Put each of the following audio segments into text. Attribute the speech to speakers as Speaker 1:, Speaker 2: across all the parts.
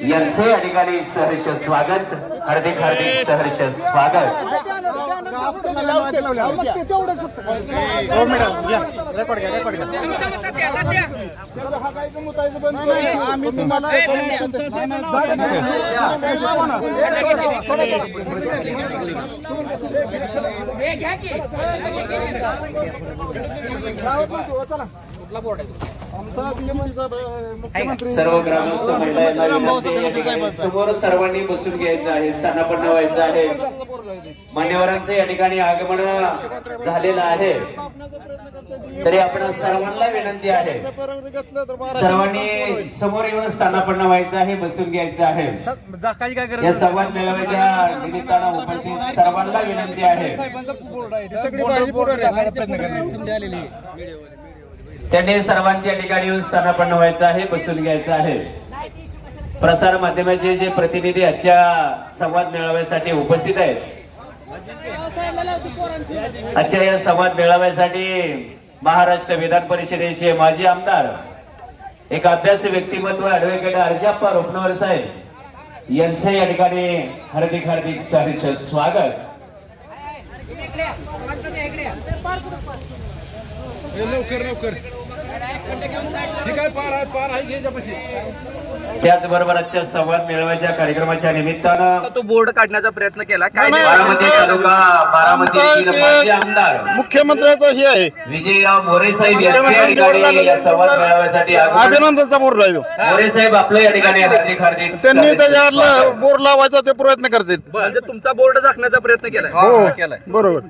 Speaker 1: यांचे या ठिकाणी सहर्ष स्वागत, हार्दिक हार्दिक सहर्ष स्वागत। सर्व ग्रामस्थ महिलांना विनंती या ठिकाणी समोर सर्वांनी बसून घ्यायचं आहे, स्थानापन्न व्हायचं आहे। मान्यवरांचं या ठिकाणी आगमन झालेलं आहे, तरी आपण सर्वांना विनंती आहे सर्वांनी समोर येऊन स्थानापन्न व्हायचं आहे, बसून घ्यायचं आहे। या संवाद मेळाव्याच्या निमित्तानं उपस्थित सर्वांना विनंती आहे त्यांनी सर्वांच्या ठिकाणी येऊन स्थानापन्न व्हायचं आहे, बसून घ्यायचं आहे। प्रसार माध्यमाचे जे प्रतिनिधी आजच्या संवाद मेळाव्यासाठी उपस्थित आहेत, आजच्या या संवाद मेळाव्यासाठी महाराष्ट्र विधान परिषदेचे माजी आमदार, एक अभ्यासू व्यक्तिमत्व ऍडव्होकेट अर्जाप्पा रोपनवर साहेब यांचे या ठिकाणी हार्दिक हार्दिक सहर्ष स्वागत। त्याचबरोबर आजच्या संवाद मेळाव्याच्या कार्यक्रमाच्या निमित्तानं
Speaker 2: तो बोर्ड काढण्याचा प्रयत्न केला।
Speaker 1: बारामती तालुका बारामती माजी आमदार
Speaker 3: मुख्यमंत्र्याचा हे आहे
Speaker 1: विजयराव मोरे साहेब यांच्या ठिकाणी या संवाद मेळाव्यासाठी
Speaker 3: अभिनंदनचा बोर्ड आहे।
Speaker 1: मोरे साहेब आपल्या या ठिकाणी हार्दिक हार्दिक
Speaker 3: त्यांनी त्याच्यावर बोर्ड लावायचा ते प्रयत्न करतात।
Speaker 2: म्हणजे तुमचा बोर्ड झाकण्याचा प्रयत्न केलाय?
Speaker 3: हो बरोबर।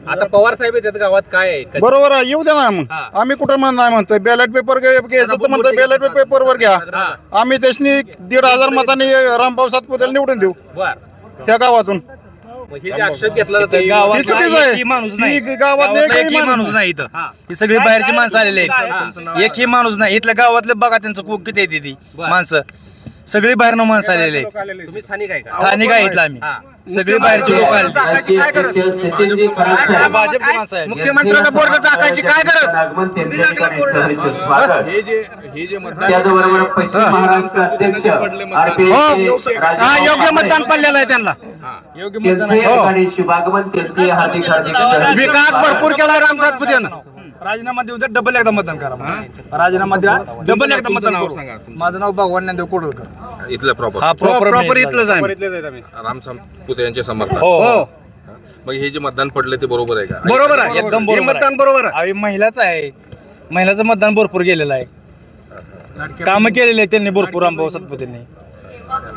Speaker 2: आता पवार साहेब येतात गावात, काय आहे?
Speaker 3: बरोबर आहे, येऊ द्या ना। मग आम्ही कुठं नाही म्हणतोय बॅलेट पेपर घ्यायचं तर म्हणतोय बॅलेट पेपरवर घ्या। आम्ही त्यासनी 1,500 मतांनी रामभाऊ सातपुतेला निवडून देऊ त्या गावातून।
Speaker 2: आक्षेप घेतला
Speaker 3: माणूस नाही इथं, ही सगळी बाहेरची माणसं आलेली आहेत, एकही माणूस नाही इथल्या गावातले। बघा त्यांचं किती येते ती माणसं, सगळी बाहेर माणसं आलेली आहेत।
Speaker 2: तुम्ही स्थानिक आहे का?
Speaker 3: स्थानिक आहे इथलं आम्ही, सगळी बाहेरची लोक आले। मुख्यमंत्र्याचा बोर्ड टाकायची काय गरज?
Speaker 1: त्याचबरोबर पश्चिम महाराष्ट्र अध्यक्ष
Speaker 3: योग्य मतदान पडलेलं आहे त्यांना,
Speaker 1: शुभागमन त्यांचे हार्दिक हार्दिक
Speaker 3: विकास भरपूर केला राम सातपुतेनं।
Speaker 2: राजीनामा देऊन डबल एकदा मतदान करा, राजीनामा द्या, डबल एकदा मतदान करा। माझं नाव भगवान ज्ञानदेव कोडळकर,
Speaker 4: इथलं प्रॉपर
Speaker 3: इथलंच आहे,
Speaker 4: राम सातपुते यांचे समर्थक।
Speaker 3: हो
Speaker 4: मग हे जे मतदान पडले ते बरोबर आहे का?
Speaker 3: बरोबर आहे, एकदम मतदान बरोबर आहे।
Speaker 2: महिलाच आहे, महिलाचं मतदान भरपूर केलेलं आहे, काम केलेले आहे त्यांनी भरपूर रामभाऊ सातपुतेंनी।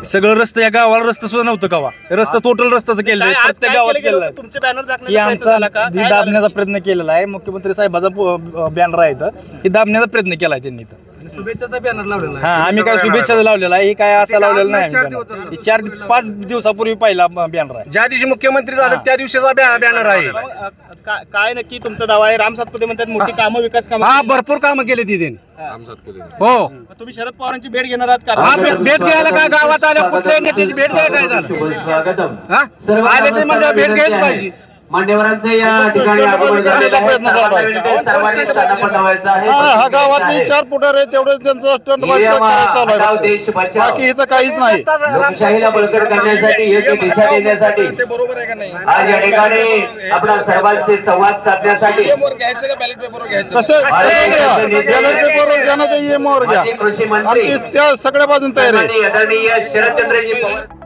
Speaker 3: सगळं रस्ते या गावाला रस्ता सुद्धा नव्हतं कवा, रस्ता टोटल रस्त्याचं केलं प्रत्येक गावात केलं।
Speaker 2: तुमचे बॅनर
Speaker 3: ही आमचा दाबण्याचा प्रयत्न केलेला आहे, मुख्यमंत्री साहेबाचा बॅनर आहे इथं, ही दाबण्याचा प्रयत्न केलाय त्यांनी इथं।
Speaker 2: शुभेच्छाचा बॅनर लावलेला
Speaker 3: आहे, आम्ही काय शुभेच्छाचा लावलेला आहे, हे काय असं लावलेलं नाही। 4-5 दिवसापूर्वी पहिला बॅनर आहे, ज्या दिवशी मुख्यमंत्री झाले त्या दिवशीचा बॅनर आहे।
Speaker 2: काय नक्की तुमचा दावा आहे? राम सातपुते म्हणतात मोठी कामं, विकास कामं,
Speaker 3: हा भरपूर कामं केली ती त्यांनी
Speaker 4: राम सातपुते।
Speaker 3: हो,
Speaker 2: तुम्ही शरद पवारांची भेट घेणार आहात का?
Speaker 3: हा भेट घ्यायला काय गावात आल्या कुठल्याही नेत्याची भेट घ्यायला काय झालं? आले ते म्हणजे भेट घ्यायच पाहिजे।
Speaker 1: मान्यवरांचे या ठिकाणी आगमन झालेलं आहे, सर्वांनी स्थानापन्न व्हायचं आहे।
Speaker 3: हा गावातली 4 फुटार आहे तेवढं त्यांचं स्टंट चालू आहे, बाकी इथं काहीच नाही।
Speaker 1: लोकशाहीला बळकट करण्यासाठी, योग्य दिशा देण्यासाठी
Speaker 3: बरोबर आहे का नाही?
Speaker 1: आज या ठिकाणी आपल्या सर्वांचे संवाद साधण्यासाठी
Speaker 3: कृषी मंत्री
Speaker 1: त्या सगळ्या बाजून तयार आहे, आदरणीय शरदचंद्रजी पवार।